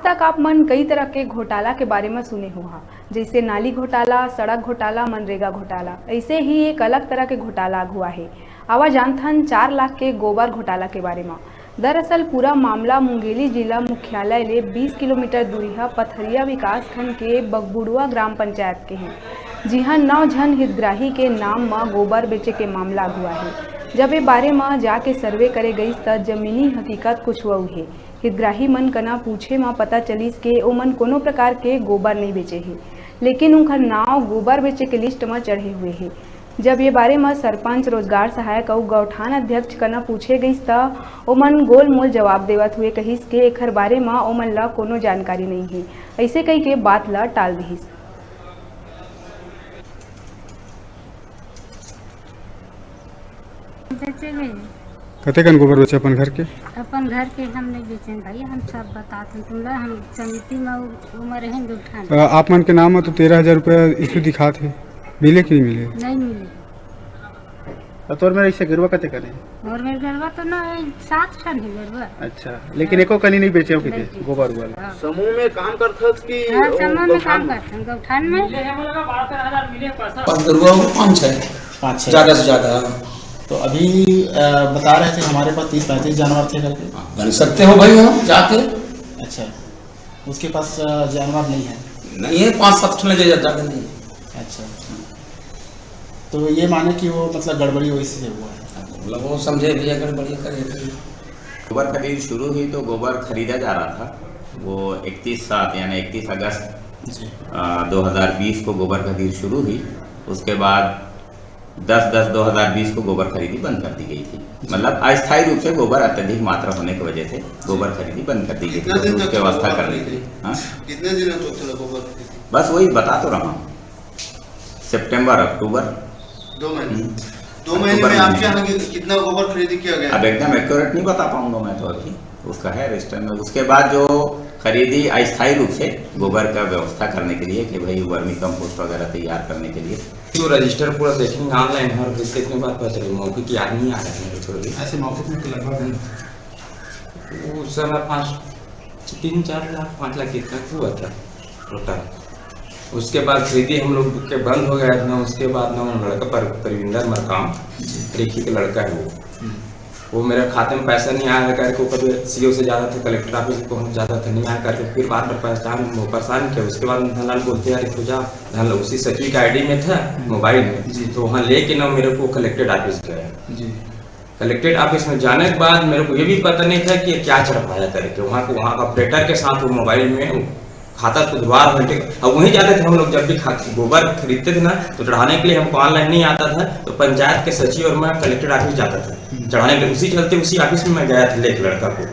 तक आप मन कई तरह के घोटाला के बारे में सुने हुआ, जैसे नाली घोटाला, सड़क घोटाला, मनरेगा घोटाला। ऐसे ही एक अलग तरह के घोटाला हुआ है। आवा जानथन 4 लाख के गोबर घोटाला के बारे में। दरअसल पूरा मामला मुंगेली जिला मुख्यालय ले 20 किलोमीटर दूरी पथरिया विकास खंड के बगबुड़ुआ ग्राम पंचायत के हैं, जिहाँ 9 जन हितग्राही के नाम में गोबर बेचे के मामला हुआ है। जब ये बारे में जाके सर्वे करे गई त जमीनी हकीकत कुछ हुआ है। हितग्राही मन कना पूछे में पता चलिस के ओ मन कोनो प्रकार के गोबर नहीं बेचे है, लेकिन उनका नाव गोबर बेचे के लिस्ट में चढ़े हुए है। जब ये बारे में सरपंच, रोजगार सहायक और गौठान अध्यक्ष कना पूछे गई त ओमन गोल मोल जवाब देवत हुए कहिस के एखर बारे में ओमन ला कोनो जानकारी नहीं है। ऐसे कही के बात ला टाल दिहिस। कते कन गोबर बेचे अपन घर के? अपन घर के हम नहीं बेचें भाई, हम सब बताते हैं तुमला। हम समिति में उम्र हैं गौठान। आप मन के नाम में तो 13,000 रुपया इशू दिखात है, मिले कि नहीं मिले? नहीं मिले। तोर में ऐसे गिरवा कते करे? और मेरे गरबा तो ना 7 टन है गरबा। अच्छा, लेकिन एको कनी नहीं बेचे हो किते गोबर वाला? समूह में काम करथस कि? हां, समूह में काम करते हैं गौठान में। 12,000 मिले पैसा। गरबा 5 ज्यादा से ज्यादा। तो अभी बता रहे थे हमारे पास 30-35 जानवर थे करके। बन सकते हो भाई हम जाके। अच्छा, उसके पास जानवर नहीं है? नहीं है, 5-7 ठन ले जाता नहीं। अच्छा, तो ये माने कि वो मतलब गड़बड़ी वही से हुआ है? मतलब वो समझे भैया गड़बड़ी करे। गोबर खरीद शुरू हुई तो गोबर खरीदा जा रहा था। वो 31/7 यानी 31 अगस्त 2020 को गोबर खरीद शुरू हुई। उसके बाद 10/10/2020 को गोबर खरीदी बंद कर दी गई थी। मतलब अस्थायी रूप से गोबर अत्यधिक मात्रा होने की वजह से गोबर खरीदी बंद कर दी गई थी उसकी व्यवस्था करने के लिए। हाँ, कितने दिनों तक चला गोबर खरीदी? बस वही बता तो रहा हूँ, सितंबर अक्टूबर 2 महीने। 2 महीने में आपके यहाँ कितना गोबर खरीदी किया गया? अब एकदम एक्यूरेट नहीं बता पाऊंगा मैं तो, अभी उसका है रजिस्टर में। उसके बाद जो खरीदी अस्थायी रूप से गोबर का व्यवस्था करने के लिए कि भाई वर्मी कंपोस्ट वगैरह तैयार करने के लिए। तो रजिस्टर पूरा देखेंगे ऑनलाइन है और कितने बार पता चलेगा मौके की आदमी आ रहे हैं थोड़े ऐसे मौके में लगभग उस समय 3-4 लाख 5 लाख कितना हुआ था टोटल। उसके बाद खरीदी हम लोग के बंद हो गया ना। उसके बाद ना लड़का परविंदर मरकाम रेखी का लड़का है, वो मेरे खाते में पैसा नहीं आया करके कभी सीओ से ज़्यादा था, कलेक्टर ऑफिस पहुँच जाता था, नहीं आया करके फिर बार बार परेशान किया। उसके बाद धनलाल बोलते यार तो जा, धनलाल उसी सचिव के आईडी में था मोबाइल में, तो वहाँ लेके ना मेरे को कलेक्टेड ऑफिस गया। कलेक्टेड ऑफिस में जाने के बाद मेरे को ये भी पता नहीं था कि क्या चढ़ाया करके। वहाँ का ऑपरेटर के साथ वो मोबाइल में खाता खुदवार घंटे। अब वहीं जाते थे हम लोग, जब भी गोबर खरीदते थे ना तो चढ़ाने के लिए हमको ऑनलाइन नहीं आता था, तो पंचायत के सचिव और मैं कलेक्टर ऑफिस जाता था चढ़ाने के लिए। उसी चलते उसी ऑफिस में मैं गया था लेके लड़का को।